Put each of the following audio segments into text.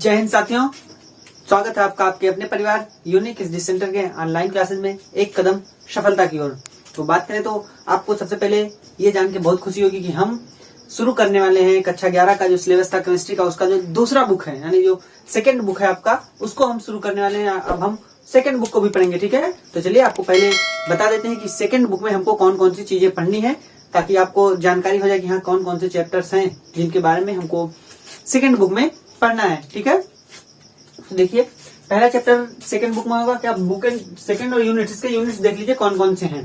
जय हिंद साथियों, स्वागत है आपका आपके अपने परिवार यूनिक स्टडी सेंटर के ऑनलाइन क्लासेस में एक कदम सफलता की ओर। तो बात करें तो आपको सबसे पहले ये जान के बहुत खुशी होगी कि हम शुरू करने वाले हैं कक्षा 11 का जो सिलेबस था केमिस्ट्री का, उसका जो दूसरा बुक है यानी जो सेकंड बुक है आपका, उसको हम शुरू करने वाले हैं। अब हम सेकंड बुक को भी पढ़ेंगे, ठीक है। तो चलिए आपको पहले बता देते हैं कि सेकंड बुक में हमको कौन कौन सी चीजें पढ़नी है, ताकि आपको जानकारी हो जाए कि हाँ कौन कौन से चैप्टर्स हैं जिनके बारे में हमको सेकंड बुक में पढ़ना है, ठीक है। तो देखिए पहला चैप्टर सेकंड बुक में होगा क्या, बुक एंड सेकंड और यूनिट, इसके यूनिट्स देख लीजिए कौन कौन से हैं।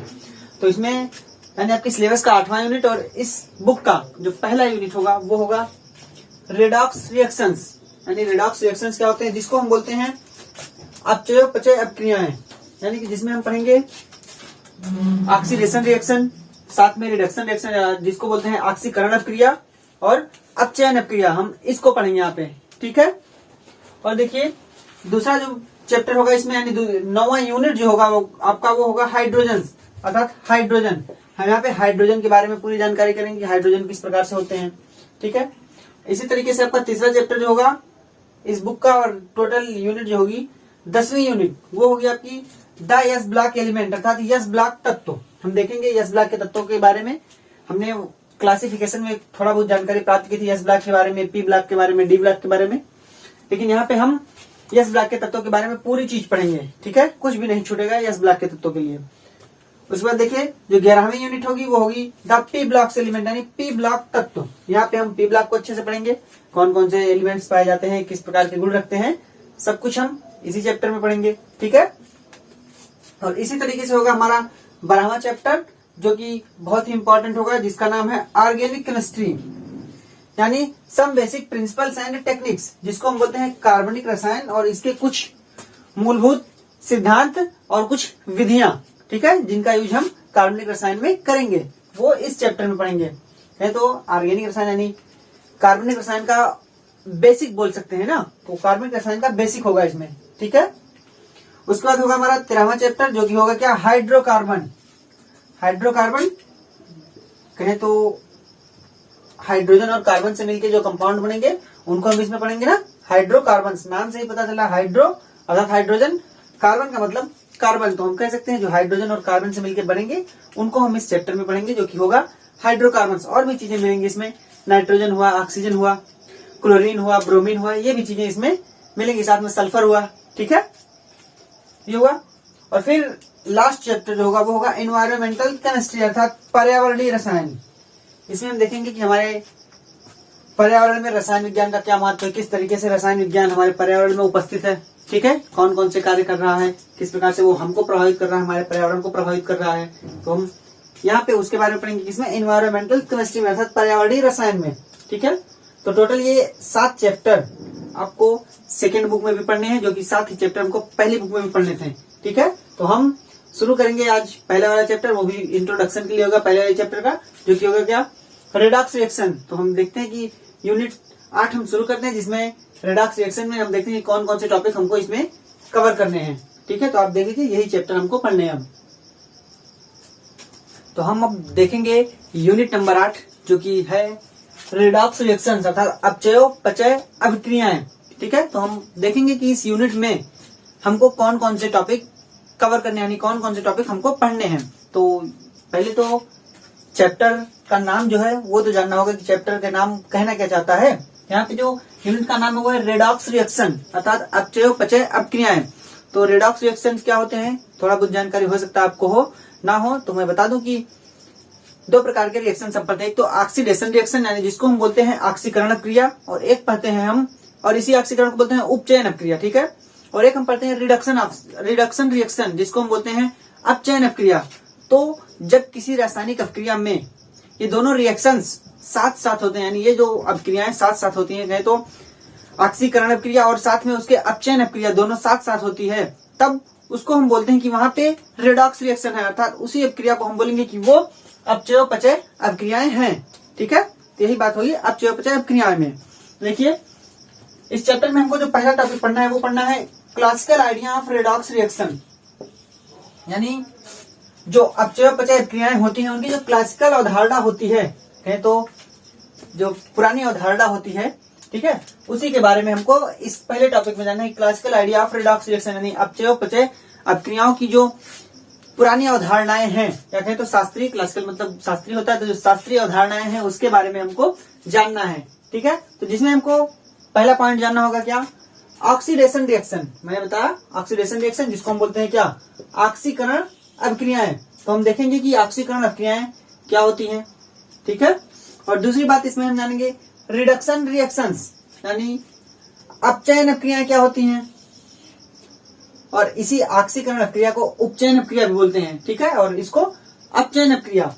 तो इसमें यानी आपके सिलेबस का 8वां यूनिट और इस बुक का जो पहला यूनिट होगा वो होगा रेडॉक्स रिएक्शंस। यानी रेडॉक्स रिएक्शंस क्या होते हैं, जिसको हम बोलते हैं अपचय अपचय अपक्रियाएं, यानी कि जिसमें हम पढ़ेंगे ऑक्सीडेशन रिएक्शन, साथ में रिडक्शन रिएक्शन जिसको बोलते हैं ऑक्सीकरण अपक्रिया और अपचयन अपक्रिया, हम इसको पढ़ेंगे यहाँ पे, ठीक है। और देखिए दूसरा जो चैप्टर होगा इसमें यानी 9वां यूनिट जो होगा वो आपका वो होगा हाइड्रोजन, अर्थात हाइड्रोजन। हम यहाँ पे हाइड्रोजन के बारे में पूरी जानकारी करेंगे कि हाइड्रोजन किस प्रकार से होते हैं, ठीक है। इसी तरीके से आपका तीसरा चैप्टर जो होगा इस बुक का और टोटल यूनिट जो होगी 10वीं यूनिट वो होगी आपकी द एस ब्लॉक एलिमेंट, अर्थात एस ब्लॉक तत्व। हम देखेंगे एस ब्लॉक के तत्वों के बारे में। हमने क्लासिफिकेशन में थोड़ा बहुत जानकारी प्राप्त की थी एस ब्लॉक के बारे में, पी ब्लॉक के बारे में, डी ब्लॉक के बारे में, लेकिन यहाँ पे हम एस ब्लॉक के तत्वों के बारे में पूरी चीज पढ़ेंगे, ठीक है। कुछ भी नहीं छूटेगा एस ब्लॉक के तत्वों के लिए। उसके बाद देखिए जो 11वीं यूनिट होगी वो होगी द पी ब्लॉक एलिमेंट, यानी पी ब्लॉक तत्व। यहाँ पे हम पी ब्लॉक को अच्छे से पढ़ेंगे, कौन कौन से एलिमेंट्स पाए जाते हैं, किस प्रकार के गुण रखते हैं, सब कुछ हम इसी चैप्टर में पढ़ेंगे, ठीक है। और इसी तरीके से होगा हमारा 12वां चैप्टर जो कि बहुत ही इंपॉर्टेंट होगा, जिसका नाम है ऑर्गेनिक केमिस्ट्री, यानी some basic principles and techniques, जिसको हम बोलते हैं कार्बनिक रसायन और इसके कुछ मूलभूत सिद्धांत और कुछ विधियां, ठीक है, जिनका यूज हम कार्बनिक रसायन में करेंगे, वो इस चैप्टर में पढ़ेंगे। है तो ऑर्गेनिक रसायन यानी कार्बनिक रसायन का बेसिक बोल सकते हैं ना, तो कार्बनिक रसायन का बेसिक होगा इसमें, ठीक है। उसके बाद होगा हमारा 13वां चैप्टर जो कि होगा क्या, हाइड्रोकार्बन। हाइड्रोकार्बन कहें तो हाइड्रोजन और कार्बन से मिलकर जो कंपाउंड बनेंगे उनको हम इसमें पढ़ेंगे ना, हाइड्रोकार्बन। नाम से ही पता चला हाइड्रो अर्थात हाइड्रोजन, कार्बन का मतलब कार्बन, तो हम कह सकते हैं जो हाइड्रोजन और कार्बन से मिलकर बनेंगे उनको हम इस चैप्टर में पढ़ेंगे, जो कि होगा हाइड्रोकार्बन। और भी चीजें मिलेंगी इसमें, नाइट्रोजन हुआ, ऑक्सीजन हुआ, क्लोरीन हुआ, ब्रोमीन हुआ, ये भी चीजें इसमें मिलेंगी, साथ में सल्फर हुआ, ठीक है, ये हुआ। और फिर लास्ट चैप्टर जो होगा वो होगा एनवायरमेंटल केमिस्ट्री, अर्थात पर्यावरणीय रसायन। इसमें हम देखेंगे कि हमारे पर्यावरण में रसायन विज्ञान का क्या महत्व है, किस तरीके से रसायन विज्ञान हमारे पर्यावरण में उपस्थित है, ठीक है, कौन कौन से कार्य कर रहा है, किस प्रकार से वो हमको प्रभावित कर रहा है, हमारे पर्यावरण को प्रभावित कर रहा है। तो हम यहाँ पे उसके बारे में पढ़ेंगे किसमें, एनवायरमेंटल केमिस्ट्री में, अर्थात पर्यावरणीय रसायन में, ठीक है। तो टोटल ये 7 चैप्टर आपको सेकेंड बुक में भी पढ़ने हैं, जो कि 7 ही चैप्टर हमको पहली बुक में भी पढ़ने थे, ठीक है। तो हम शुरू करेंगे आज पहला वाला चैप्टर, वो भी इंट्रोडक्शन के लिए होगा पहले वाले चैप्टर का, जो कि होगा क्या, रेडॉक्स रिएक्शन। तो हम देखते हैं कि यूनिट 8 हम शुरू करते हैं, जिसमें रेडॉक्स रिएक्शन में हम देखते हैं कौन कौन से टॉपिक हमको इसमें कवर करने हैं, ठीक है। तो आप देख लीजिए यही चैप्टर हमको पढ़ने हैं अब। तो हम अब देखेंगे यूनिट नंबर 8 जो कि है रेडॉक्स रिएक्शन अर्थात अपचय अपचय अभिक्रियाएं, ठीक है। तो हम देखेंगे कि इस यूनिट में हमको कौन कौन से टॉपिक कवर करने, यानी कौन कौन से टॉपिक हमको पढ़ने हैं। तो पहले तो चैप्टर का नाम जो है वो तो जानना होगा कि चैप्टर का नाम कहना क्या चाहता है। यहाँ पे जो यूनिट का नाम है वो है रेडॉक्स रिएक्शन अर्थात अपचय अपचय अपक्रियाएं। तो रेडॉक्स रिएक्शन क्या होते हैं, थोड़ा बहुत जानकारी हो सकता है आपको हो ना हो, तो मैं बता दूं कि 2 प्रकार के रिएक्शन सब पढ़ते हैं। एक तो ऑक्सीडेशन रिएक्शन यानी जिसको हम बोलते हैं ऑक्सीकरण अपक्रिया, और एक पढ़ते हैं हम, और इसी ऑक्सीकरण को बोलते हैं उपचयन अपक्रिया, ठीक है। और एक हम पढ़ते हैं रिडक्शन रिएक्शन जिसको हम बोलते हैं अपचयन अपक्रिया। तो जब किसी रासायनिक अपक्रिया में ये दोनों रिएक्शंस साथ साथ होते हैं, यानी ये जो अपक्रियाएं साथ साथ होती हैं, तो ऑक्सीकरण अपक्रिया और साथ में उसके अपचयन अपक्रिया दोनों साथ साथ होती है, तब उसको हम बोलते हैं कि वहां पे रेडॉक्स रिएक्शन है, अर्थात उसी अपक्रिया को हम बोलेंगे कि वो अपचय अपचय अपक्रियाएं हैं, ठीक है। तो यही बात होगी अपचय अपचय अपक्रियाएं में। देखिए इस चैप्टर में हमको जो पहला टॉपिक पढ़ना है वो पढ़ना है classical idea of redox reaction, यानी जो अपचय अपचय क्रियाएं होती हैं उनकी जो क्लासिकल अवधारणा होती है, कहें तो जो पुरानी अवधारणा होती है, ठीक है, उसी के बारे में हमको इस पहले टॉपिक में जानना है। Classical idea of redox reaction, यानी अपचय अपचय अपक्रियाओं की जो पुरानी अवधारणाएं हैं, क्या कहें तो शास्त्रीय, क्लासिकल मतलब शास्त्रीय होता है, तो जो शास्त्रीय अवधारणाएं हैं उसके बारे में हमको जानना है। ठीक है, तो जिसमें हमको पहला पॉइंट जानना होगा क्या, ऑक्सीडेशन रिएक्शन। मैंने बताया ऑक्सीडेशन रिएक्शन जिसको हम बोलते हैं क्या, ऑक्सीकरण अभिक्रियाएं। तो हम देखेंगे कि ऑक्सीकरण अभिक्रियाएं क्या होती हैं। ठीक है, और दूसरी बात इसमें हम जानेंगे रिडक्शन रिएक्शंस, यानी अपचयन अभिक्रियाएं क्या होती हैं, और इसी ऑक्सीकरण अभिक्रिया को उपचयन अभिक्रिया भी बोलते हैं। ठीक है, और इसको अपचयन अभिक्रिया।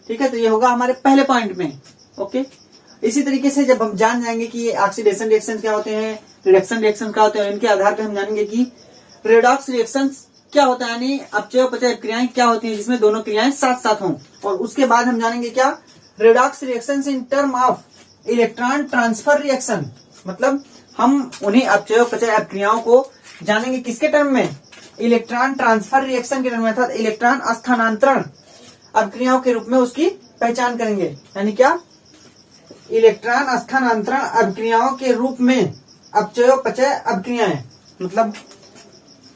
ठीक है, तो ये होगा हमारे पहले पॉइंट में। ओके, इसी तरीके से जब हम जान जाएंगे कि ये ऑक्सीडेशन रिएक्शन क्या होते हैं, रिडक्शन रिएक्शन क्या होते हैं, इनके आधार पर हम जानेंगे कि रेडॉक्स रिएक्शन क्या होता है, यानी अपचय अपचय क्रियाएं क्या होती हैं जिसमें दोनों क्रियाएं साथ साथ हों। और उसके बाद हम जानेंगे क्या, redox reactions in term of electron transfer reaction, मतलब हम उन्हीं अपचय अपचय क्रियाओं को जानेंगे किसके टर्म में, इलेक्ट्रॉन ट्रांसफर रिएक्शन के टर्म में, अर्थात इलेक्ट्रॉन स्थानांतरण अभिक्रियाओं के रूप में उसकी पहचान करेंगे। यानी क्या, इलेक्ट्रॉन स्थानांतरण अभिक्रियाओं के रूप में अपचयोपचय अभिक्रियाएं, मतलब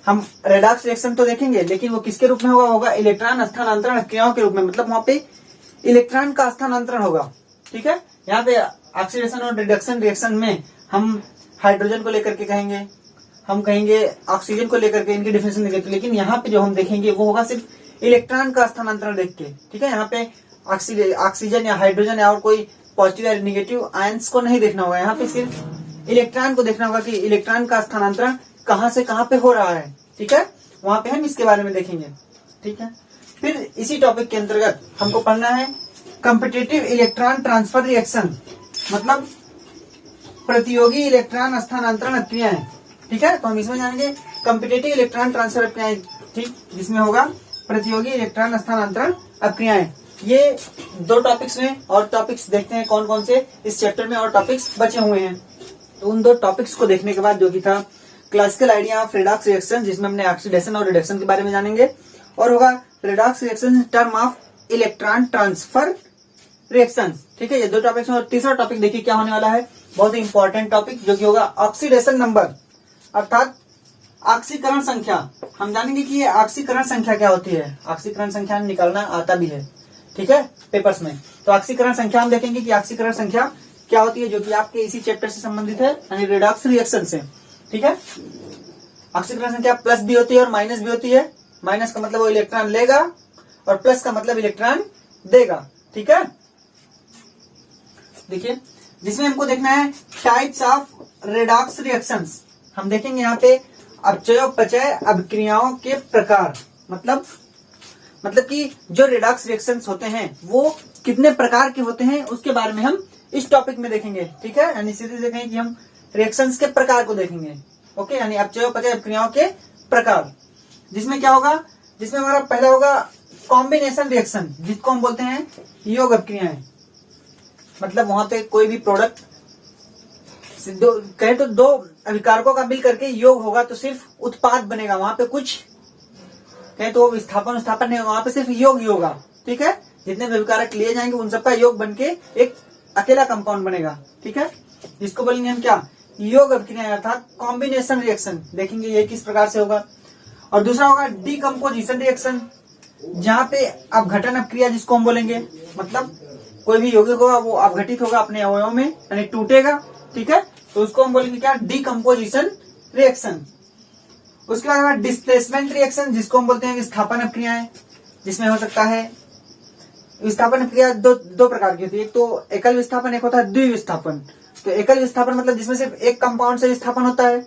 हम रेडॉक्स रिएक्शन तो देखेंगे लेकिन वो किसके रूप में होगा इलेक्ट्रॉन स्थानांतरण अभिक्रियाओं के रूप में, मतलब वहां पे इलेक्ट्रॉन का स्थानांतरण होगा। ठीक है, यहाँ पे ऑक्सीडेशन और रिडक्शन रिएक्शन में हम हाइड्रोजन को लेकर के कहेंगे, हम कहेंगे ऑक्सीजन को लेकर के, इनकी डिफिनेशन देखेंगे, लेकिन यहाँ पे जो हम देखेंगे वो होगा सिर्फ इलेक्ट्रॉन का स्थानांतरण देख के। ठीक है, यहाँ पे ऑक्सीजन या हाइड्रोजन या और कोई पॉजिटिव या निगेटिव आयंस को नहीं देखना होगा, यहाँ पे सिर्फ इलेक्ट्रॉन को देखना होगा कि इलेक्ट्रॉन का स्थानांतरण कहाँ से कहाँ पे हो रहा है। ठीक है, वहां पे हम इसके बारे में देखेंगे। ठीक है, फिर इसी टॉपिक के अंतर्गत हमको पढ़ना है कॉम्पिटिटिव इलेक्ट्रॉन ट्रांसफर रिएक्शन, मतलब प्रतियोगी इलेक्ट्रॉन स्थानांतरण अभिक्रियाएं। ठीक है, तो हम इसमें जानेंगे कॉम्पिटिटिव इलेक्ट्रॉन ट्रांसफर अभिक्रियाएं, ठीक, जिसमें होगा प्रतियोगी इलेक्ट्रॉन स्थानांतरण अभिक्रियाएं। ये दो टॉपिक्स में, और टॉपिक्स देखते हैं कौन कौन से इस चैप्टर में और टॉपिक्स बचे हुए हैं। तो उन दो टॉपिक्स को देखने के बाद जो कि था classical idea of redox reaction, जिसमें हमने ऑक्सीडेशन और रिडक्शन के बारे में जानेंगे, और होगा redox reaction in term of electron transfer reaction. ठीक है, ये दो टॉपिक्स में। और तीसरा टॉपिक देखिए क्या होने वाला है, बहुत ही इंपॉर्टेंट टॉपिक, जो कि होगा ऑक्सीडेशन नंबर, अर्थात ऑक्सीकरण संख्या। हम जानेंगे कि ये ऑक्सीकरण संख्या क्या होती है, ऑक्सीकरण संख्या निकालना आता भी है। ठीक है, पेपर्स में। तो ऑक्सीकरण संख्या हम देखेंगे कि ऑक्सीकरण संख्या क्या होती है, जो कि आपके इसी चैप्टर से संबंधित है, यानी रेडॉक्स रिएक्शन से। ठीक है, ऑक्सीकरण संख्या प्लस भी होती है और माइनस भी होती है। माइनस का मतलब वो इलेक्ट्रॉन लेगा और प्लस का मतलब इलेक्ट्रॉन देगा। ठीक है, देखिए जिसमें हमको देखना है टाइप्स ऑफ रेडॉक्स रिएक्शंस। हम देखेंगे यहाँ पे अपचयोपचय अभिक्रियाओं के प्रकार, मतलब कि जो रेडॉक्स रिएक्शंस होते हैं वो कितने प्रकार के होते हैं उसके बारे में हम इस टॉपिक में देखेंगे। ठीक है, यानी सीधे देखेंगे कि हम रिएक्शंस के प्रकार को देखेंगे। ओके, यानी अपचयोपचय अभिक्रियाओं के प्रकार, जिसमें क्या होगा, जिसमें हमारा पहला होगा कॉम्बिनेशन रिएक्शन, जिसको हम बोलते हैं योग अभिक्रियाएं। मतलब वहां पे कोई भी प्रोडक्ट कहे तो दो अभिकारकों का मिल करके योग होगा तो सिर्फ उत्पाद बनेगा, वहां पे कुछ कहे तो विस्थापन नहीं होगा, वहां पे सिर्फ योग ही होगा। ठीक है, जितने भी अभिकारक लिए जाएंगे उन सबका योग बनके एक अकेला कंपाउंड बनेगा। ठीक है, जिसको बोलेंगे हम क्या, योग अभिक्रिया, अर्थात कॉम्बिनेशन रिएक्शन। देखेंगे ये किस प्रकार से होगा। और दूसरा होगा डीकम्पोजिशन रिएक्शन, जहाँ पे अपघटन अभिक्रिया जिसको हम बोलेंगे, मतलब कोई भी यौगिक होगा वो अपघटित होगा अपने अवयवों में, यानी टूटेगा। ठीक है, तो उसको हम बोलेंगे क्या, डीकम्पोजिशन रिएक्शन। उसके बाद डिस्प्लेसमेंट रिएक्शन, जिसको हम बोलते हैं विस्थापन अभिक्रियाएं, जिसमें हो सकता है विस्थापन अभिक्रिया दो प्रकार की होती है, एक तो एकल विस्थापन, एक होता है द्विविस्थापन। तो एकल विस्थापन मतलब जिसमें सिर्फ एक कंपाउंड से विस्थापन होता है,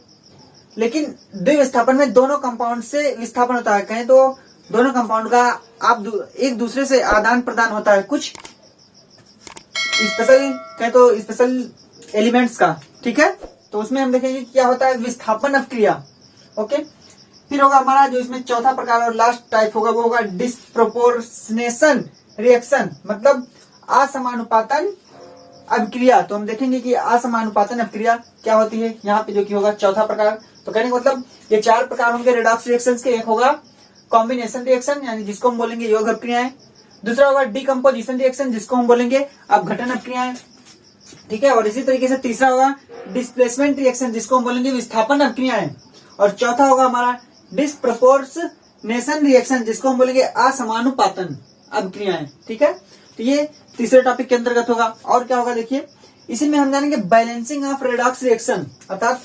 लेकिन द्विविस्थापन में दोनों कंपाउंड से विस्थापन होता है। कहें तो दोनों कंपाउंड का आप एक दूसरे से आदान प्रदान होता है कुछ स्पेशल, कहें तो स्पेशल एलिमेंट्स का। ठीक है, तो उसमें हम देखेंगे क्या होता है, विस्थापन अभिक्रिया। ओके, फिर होगा हमारा जो इसमें चौथा प्रकार और लास्ट टाइप होगा वो होगा डिस्प्रोपोर्शनेशन रिएक्शन, मतलब असमानुपातन अभिक्रिया। तो हम देखेंगे कि असमानुपातन अभिक्रिया क्या होती है यहाँ पे, जो कि होगा चौथा प्रकार। तो कहने का मतलब ये चार प्रकार होंगे रेडॉक्स रिएक्शंस के। एक होगा कॉम्बिनेशन रिएक्शन, यानी जिसको हम बोलेंगे योग अभिक्रियाएं। दूसरा होगा डीकम्पोजिशन रिएक्शन, जिसको हम बोलेंगे अपघटन अभिक्रियाएं। ठीक है। और इसी तरीके से तीसरा होगा डिस्प्लेसमेंट रिएक्शन, जिसको हम बोलेंगे विस्थापन अभिक्रियाएं। और चौथा होगा हमारा डिस्प्रपोर्शनेशन रिएक्शन, जिसको हम बोलेंगे असमानुपातन अभिक्रियाएं। ठीक है, तो ये तीसरे टॉपिक के अंतर्गत होगा। और क्या होगा देखिए, इसी में हम जानेंगे बैलेंसिंग ऑफ रेडॉक्स रिएक्शन, अर्थात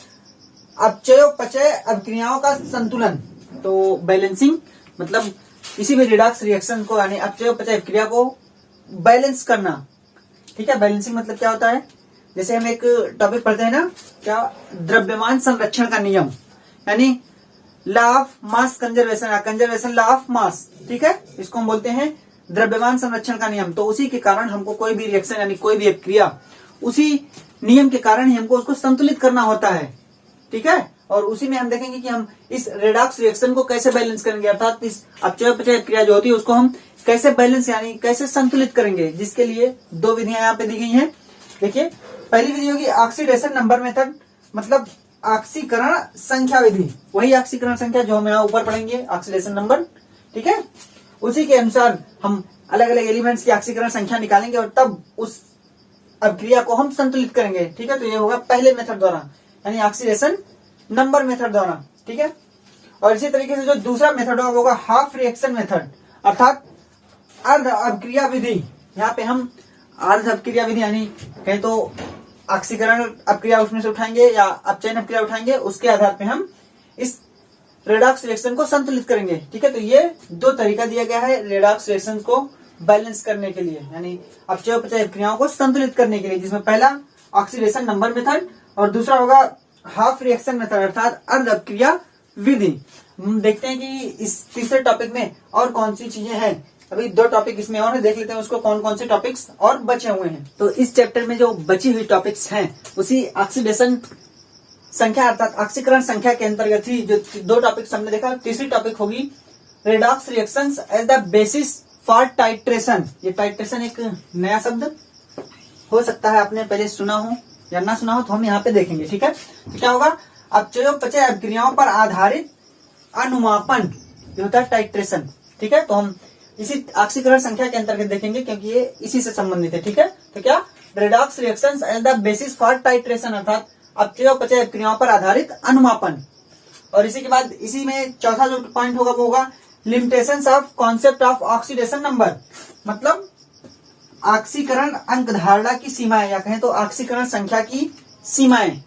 अपचयोपचय अभिक्रियाओं का संतुलन। तो बैलेंसिंग मतलब किसी भी रिडॉक्स रिएक्शन को यानी अपचयोपचय अभिक्रिया को बैलेंस करना। ठीक है, बैलेंसिंग मतलब क्या होता है, जैसे हम एक टॉपिक पढ़ते हैं ना, क्या, द्रव्यमान संरक्षण का नियम, यानी लॉ ऑफ मास कंजर्वेशन या कंजर्वेशन लॉ ऑफ मास। ठीक है, इसको हम बोलते हैं द्रव्यमान संरक्षण का नियम। तो उसी के कारण हमको कोई भी रिएक्शन यानी कोई भी अभिक्रिया उसी नियम के कारण ही हमको उसको संतुलित करना होता है। ठीक है, और उसी में हम देखेंगे कि हम इस रेडॉक्स रिएक्शन को कैसे बैलेंस करेंगे, अर्थात इस अपचयोपचय क्रिया जो होती है उसको हम कैसे बैलेंस यानी कैसे संतुलित करेंगे, जिसके लिए दो विधियां यहाँ पे दी गई हैं। देखिए, पहली विधि होगी ऑक्सीडेशन नंबर मेथड, मतलब ऑक्सीकरण संख्या विधि, वही ऑक्सीकरण संख्या जो हम यहाँ ऊपर पढ़ेंगे, ऑक्सीडेशन नंबर। ठीक है, उसी के अनुसार हम अलग अलग एलिमेंट्स की ऑक्सीकरण संख्या निकालेंगे और तब उस अभिक्रिया को हम संतुलित करेंगे। ठीक है, तो ये होगा पहले मेथड द्वारा, यानी ऑक्सीडेशन नंबर मेथड द्वारा। ठीक है, और इसी तरीके से जो दूसरा मेथड होगा वो होगा हाफ रिएक्शन मेथड, अर्थात अर्ध अभिक्रिया विधि। यहाँ पे हम अर्ध अभिक्रिया विधि यानी कहें तो ऑक्सीकरण अभिक्रिया उसमें से उठाएंगे या अपचयन अभिक्रिया उठाएंगे, उसके आधार पे हम इस रेडॉक्स रिएक्शन को संतुलित करेंगे। ठीक है, तो ये दो तरीका दिया गया है रेडॉक्स रिएक्शन को बैलेंस करने के लिए, यानी अपचयोपचय अभिक्रियाओं को संतुलित करने के लिए, जिसमें पहला ऑक्सीडेशन नंबर मेथड और दूसरा होगा हाफ रिएक्शन मेथड, अर्थात अर्ध अभिक्रिया विधि। हम देखते हैं कि इस तीसरे टॉपिक में और कौन सी चीजें हैं। अभी दो टॉपिक इसमें और है, देख लेते हैं उसको कौन कौन से टॉपिक्स और बचे हुए हैं। तो इस चैप्टर में जो बची हुई टॉपिक्स हैं उसी ऑक्सीडेशन संख्या अर्थात ऑक्सीकरण संख्या के अंतर्गत ही जो दो टॉपिक्स हमने देखा, तीसरी टॉपिक होगी redox reactions as the basis for titration. ये टाइट्रेशन एक नया शब्द हो सकता है, आपने पहले सुना हो या ना सुना हो, तो हम यहाँ पे देखेंगे। ठीक है, तो क्या होगा, अपचयोपचय अभिक्रियाओं पर आधारित अनुमापन, ये होता है टाइट्रेशन। ठीक है, तो हम इसी ऑक्सीकरण संख्या के अंतर्गत देखेंगे क्योंकि ये इसी से संबंधित है। ठीक है, तो क्या, redox reactions as the basis for titration, अर्थात अपचयोपचय अभिक्रियाओं पर आधारित अनुमापन। और इसी के बाद इसी में चौथा जो पॉइंट होगा वो होगा limitations of concept of oxidation number, मतलब ऑक्सीकरण अंक धारणा की सीमाएं, या कहें तो ऑक्सीकरण संख्या की सीमाएं,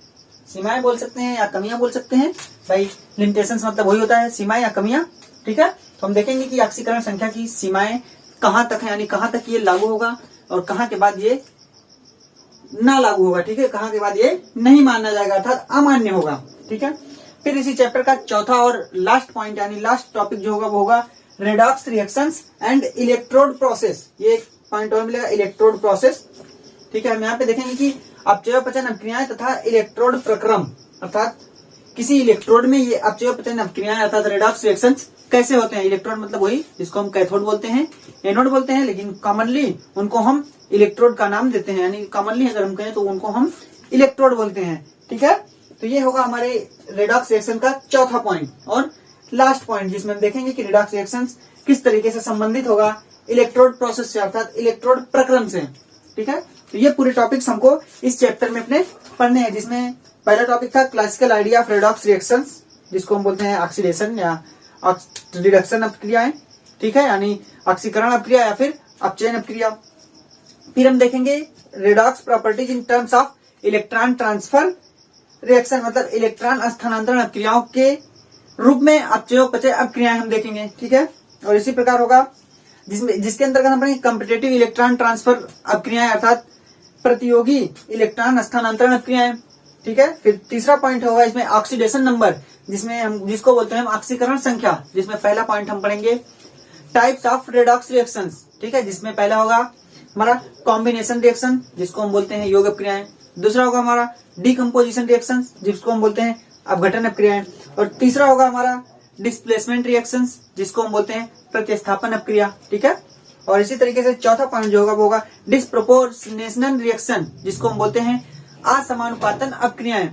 सीमाएं बोल सकते हैं या कमियां बोल सकते हैं भाई। लिमिटेशंस मतलब वही होता है सीमाएं या कमियां। ठीक है, तो हम देखेंगे कि ऑक्सीकरण संख्या की सीमाएं कहां तक है, यानी कहां तक ये लागू होगा और कहां के बाद ये ना लागू होगा। ठीक है, कहां के बाद ये नहीं माना जाएगा अर्थात अमान्य होगा। ठीक है, फिर इसी चैप्टर का चौथा और लास्ट पॉइंट यानी लास्ट टॉपिक जो होगा वो होगा redox reactions and electrode process. ये एक पॉइंट और मिलेगा, इलेक्ट्रोड प्रोसेस। ठीक है, हम यहाँ पे देखेंगे कि अपचयोपचयन अभिक्रियाएं तथा इलेक्ट्रोड प्रक्रम, अर्थात किसी इलेक्ट्रोड में ये अपचयोपचयन अभिक्रियाएं अर्थात रेडॉक्स रिएक्शंस कैसे होते हैं। इलेक्ट्रोड मतलब वही जिसको हम कैथोड बोलते हैं, एनोड बोलते हैं, लेकिन कॉमनली उनको हम इलेक्ट्रोड का नाम देते हैं, यानी कॉमनली अगर हम कहें तो उनको हम इलेक्ट्रोड बोलते हैं। ठीक है, तो ये होगा हमारे रेडॉक्स रिएक्शन का चौथा पॉइंट और लास्ट पॉइंट, जिसमें हम देखेंगे कि रेडॉक्स रिएक्शंस किस तरीके से संबंधित होगा इलेक्ट्रोड प्रोसेस से अर्थात इलेक्ट्रोड प्रक्रम से। ठीक है, तो ये पूरे टॉपिक्स हमको इस चैप्टर में अपने पढ़ने हैं, जिसमें पहला टॉपिक था classical idea of redox reactions, जिसको हम बोलते हैं ऑक्सीडेशन या रिडक्शन अभिक्रियाएं। ठीक है, यानी ऑक्सीकरण अभिक्रिया या फिर अपचयन अभिक्रिया। फिर हम देखेंगे redox properties in terms of electron transfer reaction, मतलब इलेक्ट्रॉन स्थानांतरण अभिक्रियाओं के रूप में अपचयोपचय अभिक्रियाएं हम देखेंगे। ठीक है, और इसी प्रकार होगा जिसके अंतर्गत हम पढ़ेंगे कॉम्पिटिटिव इलेक्ट्रॉन ट्रांसफर अभिक्रियाएं अर्थात प्रतियोगी इलेक्ट्रॉन स्थानांतरण अभिक्रियाएं। ठीक है, फिर तीसरा पॉइंट होगा इसमें ऑक्सीडेशन नंबर, जिसमें हम जिसको बोलते हैं हम ऑक्सीकरण संख्या, जिसमें पहला पॉइंट हम पढ़ेंगे टाइप्स ऑफ रेडॉक्स रिएक्शंस। ठीक है, जिसमें पहला होगा हमारा कॉम्बिनेशन रिएक्शन, जिसको हम बोलते हैं योग अभिक्रियाएं। दूसरा होगा हमारा डिकम्पोजिशन रिएक्शन, जिसको हम बोलते हैं अपघटन अभिक्रियाएं। और तीसरा होगा हमारा डिस्प्लेसमेंट रिएक्शंस, जिसको हम बोलते हैं प्रतिस्थापन अभिक्रिया। ठीक है, और इसी तरीके से चौथा पॉइंट जो होगा वो होगा डिस्प्रोपोर्शनेशन रिएक्शन, जिसको हम बोलते हैं असमानुपातन अभिक्रियाएं।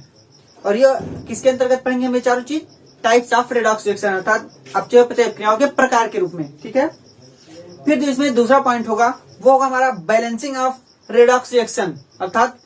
और ये किसके अंतर्गत पढ़ेंगे हम ये चारों चीज, टाइप्स ऑफ रेडॉक्स रिएक्शन अर्थात अपचयोपचय अभिक्रियाओं के प्रकार के रूप में। ठीक है, फिर जो इसमें दूसरा पॉइंट होगा वो होगा हमारा बैलेंसिंग ऑफ रेडॉक्स रिएक्शन, अर्थात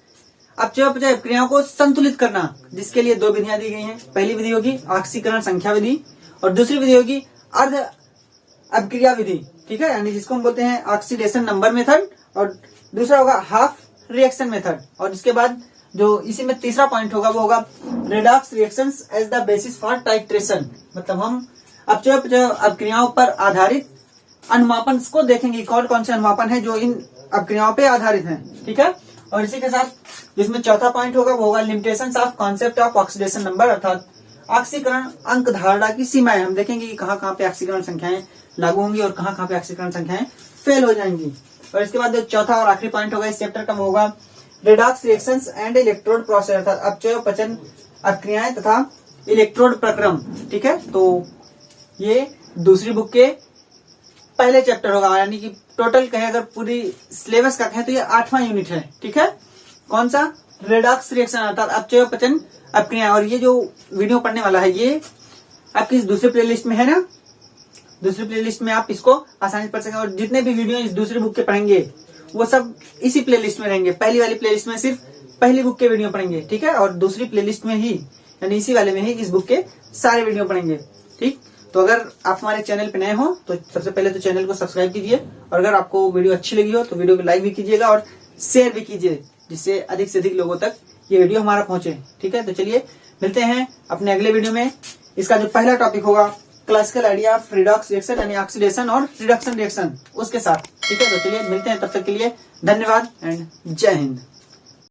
अपचयापचय क्रियाओं को संतुलित करना, जिसके लिए दो विधियां दी गई हैं। पहली विधि होगी ऑक्सीकरण संख्या विधि और दूसरी विधि होगी अर्ध अपक्रिया विधि, ठीक है, यानी जिसको हम बोलते हैं ऑक्सीडेशन नंबर मेथड, और दूसरा होगा हाफ रिएक्शन मेथड। और इसके बाद जो इसी में तीसरा पॉइंट होगा वो होगा redox reactions as the basis for titration, मतलब हम अपचयापचय अपक्रियाओं पर आधारित अनुमापन को देखेंगे, कौन कौन से अनुमापन है जो इन अपक्रियाओं पे आधारित हैं, ठीक है। और इसी के साथ जिसमें चौथा पॉइंट होगा वो होगा limitations of concept of oxidation number, अर्थात ऑक्सीकरण अंक धारणा की सीमाएं। हम देखेंगे कि कहाँ कहाँ पे ऑक्सीकरण संख्याएं लागू होंगी और कहाँ कहाँ पे ऑक्सीकरण संख्याएं फेल हो जाएंगी। और इसके बाद जो चौथा और आखिरी पॉइंट होगा इस चैप्टर का वो होगा redox reactions and electrode process, अर्थात अपचयपचन अपक्रियाएं तथा इलेक्ट्रोड प्रक्रम, ठीक है। तो ये दूसरी बुक के पहले चैप्टर होगा, यानी कि टोटल कहें अगर पूरी सिलेबस का कहें तो ये 8वां यूनिट है, ठीक है। कौन सा? रेडॉक्स रिएक्शन अर्थात अपचयपचन अपक्रिया। और ये जो वीडियो पढ़ने वाला है ये आपकी दूसरे प्लेलिस्ट में है ना, दूसरी प्लेलिस्ट में आप इसको आसानी से पढ़ सकें। और जितने भी वीडियो इस दूसरी बुक के पढ़ेंगे वो सब इसी प्लेलिस्ट में रहेंगे। पहली वाली प्लेलिस्ट में सिर्फ पहली बुक के वीडियो पढ़ेंगे, ठीक है, और दूसरी प्लेलिस्ट में ही यानी इसी वाले में ही इस बुक के सारे वीडियो पढ़ेंगे, ठीक। तो अगर आप हमारे चैनल पे नए हो तो सबसे पहले तो चैनल को सब्सक्राइब कीजिए, और अगर आपको वीडियो अच्छी लगी हो तो वीडियो को लाइक भी कीजिएगा और शेयर भी कीजिए, जिससे अधिक से अधिक लोगों तक ये वीडियो हमारा पहुंचे, ठीक है। तो चलिए मिलते हैं अपने अगले वीडियो में। इसका जो पहला टॉपिक होगा classical idea of redox reaction यानी ऑक्सीडेशन और रिडक्शन रिएक्शन उसके साथ, ठीक है। तो चलिए मिलते हैं, तब तक के लिए धन्यवाद एंड जय हिंद।